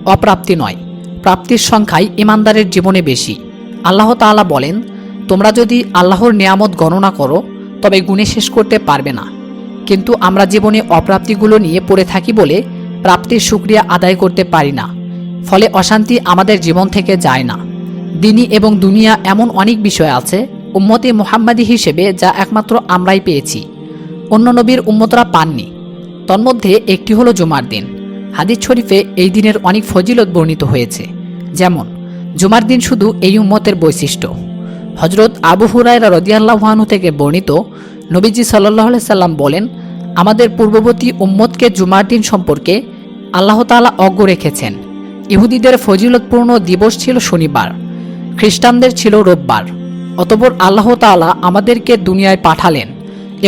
অপ্রাপ্তি নয়, প্রাপ্তির সংখ্যাই ইমানদারের জীবনে বেশি। আল্লাহ তাআলা বলেন, তোমরা যদি আল্লাহর নিয়ামত গণনা করো তবে গুণে শেষ করতে পারবে না, কিন্তু আমরা জীবনে অপ্রাপ্তিগুলো নিয়ে পড়ে থাকি বলে প্রাপ্তির শুকরিয়া আদায় করতে পারি না। ফলে অশান্তি আমাদের জীবন থেকে যায় না। দিনী এবং দুনিয়া এমন অনেক বিষয় আছে উম্মতে মুহাম্মাদি হিসেবে যা একমাত্র আমরাই পেয়েছি, অন্য নবীর উম্মতরা পাননি। তন্মধ্যে একটি হলো জুমার দিন। হাদিস শরীফে এই দিনের অনেক ফজিলত বর্ণিত হয়েছে। যেমন, জুমার দিন শুধু এই উম্মতের বৈশিষ্ট্য। হজরত আবু হুরায়রা রাদিয়াল্লাহু আনহু থেকে বর্ণিত, নবীজি সাল্লাল্লাহু আলাইহি সাল্লাম বলেন, আমাদের পূর্ববর্তী উম্মতকে জুমার দিন সম্পর্কে আল্লাহ তাআলা অজ্ঞ রেখেছেন। ইহুদিদের ফজিলতপূর্ণ দিবস ছিল শনিবার, খ্রিস্টানদের ছিল রোববার। অতঃপর আল্লাহ তাআলা আমাদেরকে দুনিয়ায় পাঠালেন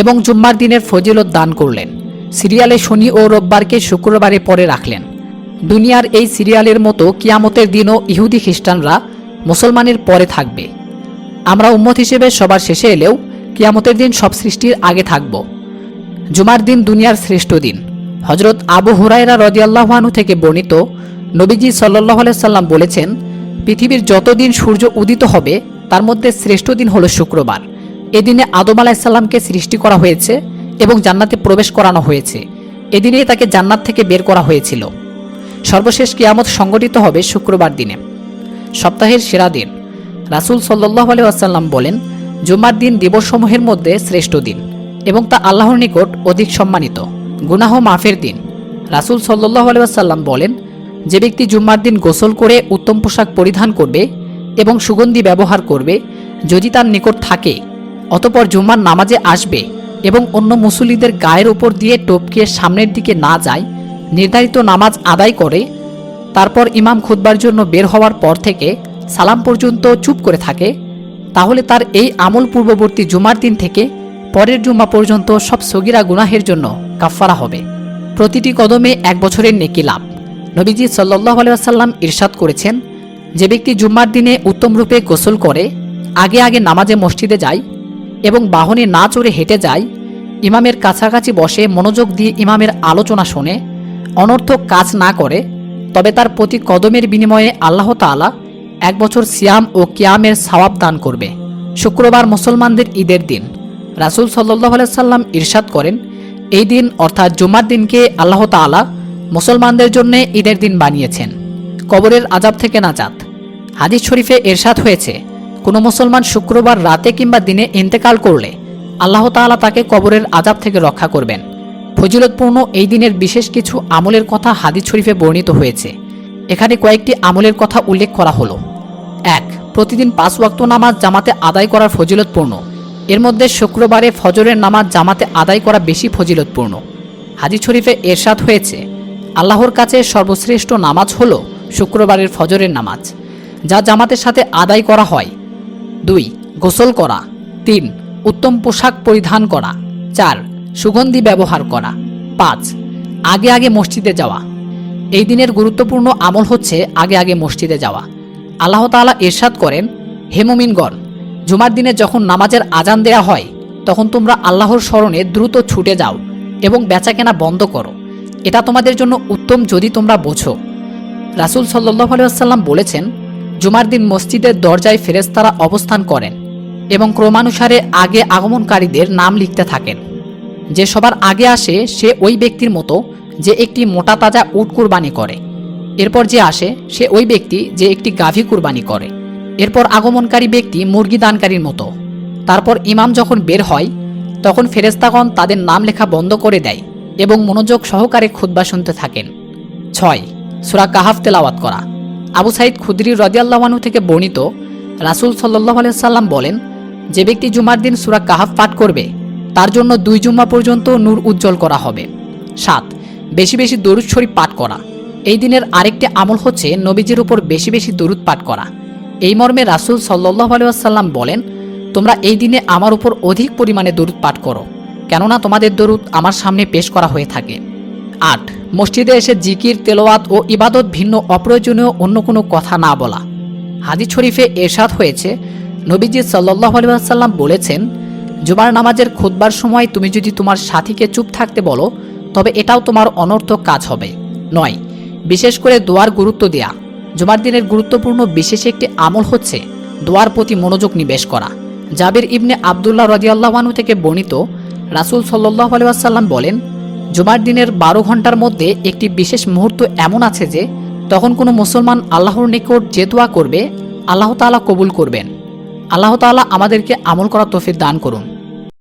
এবং জুম্মার দিনের ফজিলত দান করলেন। সিরিয়ালে শনি ও রোববারকে শুক্রবারে পরে রাখলেন। দুনিয়ার এই সিরিয়ালের মতো কিয়ামতের দিনও ইহুদি খ্রিস্টানরা মুসলমানের পরে থাকবে। আমরা উম্মত হিসেবে সবার শেষে এলেও কিয়ামতের দিন সব সৃষ্টির আগে থাকব। জুমার দিন দুনিয়ার শ্রেষ্ঠ দিন। হজরত আবু হুরায়রা রাদিয়াল্লাহু আনহু থেকে বর্ণিত, নবীজি সাল্লাল্লাহু আলাইহি সাল্লাম বলেছেন, পৃথিবীর যত দিন সূর্য উদিত হবে তার মধ্যে শ্রেষ্ঠ দিন হলো শুক্রবার। এদিনে আদম আলাইহিস সালামকে সৃষ্টি করা হয়েছে এবং জান্নাতে প্রবেশ করানো হয়েছে। এদিনেই তাকে জান্নাত থেকে বের করা হয়েছিল। সর্বশেষ কিয়ামত সংগঠিত হবে শুক্রবার দিনে, সপ্তাহের সেরা দিন। রাসূল সাল্লাল্লাহু আলাইহি ওয়াসাল্লাম বলেন, জুমার দিন দিবসসমূহের মধ্যে শ্রেষ্ঠ দিন এবং তা আল্লাহর নিকট অধিক সম্মানিত। গুনাহ মাফের দিন। রাসূল সাল্লাল্লাহু আলাইহি ওয়াসাল্লাম বলেন, যে ব্যক্তি জুম্মার দিন গোসল করে উত্তম পোশাক পরিধান করবে এবং সুগন্ধি ব্যবহার করবে, যদি তার নিকট থাকে, অতঃপর জুম্মার নামাজে আসবে এবং অন্য মুসল্লিদের গায়ের উপর দিয়ে টপকে সামনের দিকে না যায়, নির্ধারিত নামাজ আদায় করে, তারপর ইমাম খুতবার জন্য বের হওয়ার পর থেকে সালাম পর্যন্ত চুপ করে থাকে, তাহলে তার এই আমল পূর্ববর্তী জুমার দিন থেকে পরের জুম্মা পর্যন্ত সব সগীরা গুনাহের জন্য কাফফারা হবে। প্রতিটি কদমে 1 বছরের নেকি লাভ। নবীজি সাল্লাল্লাহু আলাইহি ওয়াসাল্লাম ইরশাদ করেছেন, যে ব্যক্তি জুম্মার দিনে উত্তম রূপে গোসল করে আগে আগে নামাজে মসজিদে যায় এবং বাহনে না চড়ে হেঁটে যায়, ইমামের কাছাকাছি বসে মনোযোগ দিয়ে ইমামের আলোচনা শোনে, অনর্থক কাজ না করে, তবে তার প্রতি কদমের বিনিময়ে আল্লাহ তাআলা 1 বছর সিয়াম ও কিয়ামের সওয়াব দান করবে। শুক্রবার মুসলমানদের ঈদের দিন। রাসূল সাল্লাল্লাহু আলাইহি সাল্লাম ইরশাদ করেন, এই দিন অর্থাৎ জুমার দিনকে আল্লাহ তাআলা মুসলমানদের জন্য ঈদের দিন বানিয়েছেন। কবরের আযাব থেকে নাজাত। হাদিস শরীফে ইরশাদ হয়েছে, কোনো মুসলমান শুক্রবার রাতে কিংবা দিনে ইন্তেকাল করলে আল্লাহ তাআলা তাকে কবরের আযাব থেকে রক্ষা করবেন। ফজিলতপূর্ণ এই দিনের বিশেষ কিছু আমলের কথা হাদিস শরীফে বর্ণিত হয়েছে। এখানে কয়েকটি আমলের কথা উল্লেখ করা হলো। 1. প্রতিদিন 5 ওয়াক্ত নামাজ জামাতে আদায় করার ফজিলতপূর্ণ। এর মধ্যে শুক্রবারে ফজরের নামাজ জামাতে আদায় করা বেশি ফজিলতপূর্ণ। হাদিস শরীফে ইরশাদ হয়েছে, আল্লাহর কাছে সর্বশ্রেষ্ঠ নামাজ হলো শুক্রবারের ফজরের নামাজ, যা জামাতের সাথে আদায় করা হয়। 2. গোসল করা। 3. উত্তম পোশাক পরিধান করা। 4. সুগন্ধি ব্যবহার করা। 5. আগে আগে মসজিদে যাওয়া। এই দিনের গুরুত্বপূর্ণ আমল হচ্ছে আগে আগে মসজিদে যাওয়া। আল্লাহ তাআলা ইরশাদ করেন, হে মুমিনগণ, জুমার দিনে যখন নামাজের আজান দেয়া হয় তখন তোমরা আল্লাহর স্মরণে দ্রুত ছুটে যাও এবং বেচাকেনা বন্ধ করো। এটা তোমাদের জন্য উত্তম যদি তোমরা বোঝো। রাসূল সাল্লাল্লাহু আলাইহি ওয়াসাল্লাম বলেছেন, জুমার দিন মসজিদের দরজায় ফেরেশতারা অবস্থান করেন এবং ক্রমানুসারে আগে আগমনকারীদের নাম লিখতে থাকেন। যে সবার আগে আসে সে ওই ব্যক্তির মতো যে একটি মোটা তাজা উট কুরবানি করে। এরপর যে আসে সে ওই ব্যক্তি যে একটি গাভী কুরবানি করে। এরপর আগমনকারী ব্যক্তি মুরগি দানকারীর মতো। তারপর ইমাম যখন বের হয় তখন ফেরেশতাগণ তাদের নাম লেখা বন্ধ করে দেয় এবং মনোযোগ সহকারে খুতবা শুনতে থাকেন। 6. সূরা কাহাফ তেলাওয়াত করা। আবু সাঈদ খুদরি রাদিয়াল্লাহু আনহু থেকে বর্ণিত, রাসূল সাল্লাল্লাহু আলাইহি ওয়াসাল্লাম বলেন, যে ব্যক্তি জুমার দিন সূরা কাহাফ পাঠ করবে তার জন্য 2 জুম্মা পর্যন্ত নূর উজ্জ্বল করা হবে। 7. বেশি বেশি দরুদ শরীফ পাঠ করা। এই দিনের আরেকটি আমল হচ্ছে নবীজির উপর বেশি বেশি দরুদ পাঠ করা। এই মর্মে রাসূল সাল্লাল্লাহু আলাইহি ওয়াসাল্লাম বলেন, তোমরা এই দিনে আমার উপর অধিক পরিমাণে দরুদ পাঠ করো, কেননা তোমাদের দরুদ আমার সামনে পেশ করা হয়ে থাকে। 8. মসজিদে এসে জিকির, তেলাওয়াত ও ইবাদত ভিন্ন অপ্রয়োজনীয় অন্য কোনো কথা না বলা। হাদিস শরীফে ইরশাদ হয়েছে, নবীজি সাল্লাল্লাহু আলাইহি ওয়াসাল্লাম বলেছেন, জুমার নামাজের খুতবার সময় তুমি যদি তোমার সাথীকে চুপ থাকতে বলো তবে এটাও তোমার অনর্থক কাজ হবে। 9. বিশেষ করে দোয়ার গুরুত্ব দেয়া। জুমার দিনের গুরুত্বপূর্ণ বিশেষ একটি আমল হচ্ছে দোয়ার প্রতি মনোযোগ নিবেশ করা। জাবির ইবনে আবদুল্লাহ রাদিয়াল্লাহু আনহু থেকে বর্ণিত, রাসূল সাল্লাল্লাহু আলাইহি ওয়াসাল্লাম বলেন, জুমার দিনের 12 ঘন্টার মধ্যে একটি বিশেষ মুহূর্ত এমন আছে যে তখন কোনো মুসলমান আল্লাহর নিকট যে দোয়া করবে আল্লাহ তাআলা কবুল করবেন। আল্লাহ তাআলা আমাদেরকে আমল করার তৌফিক দান করুন।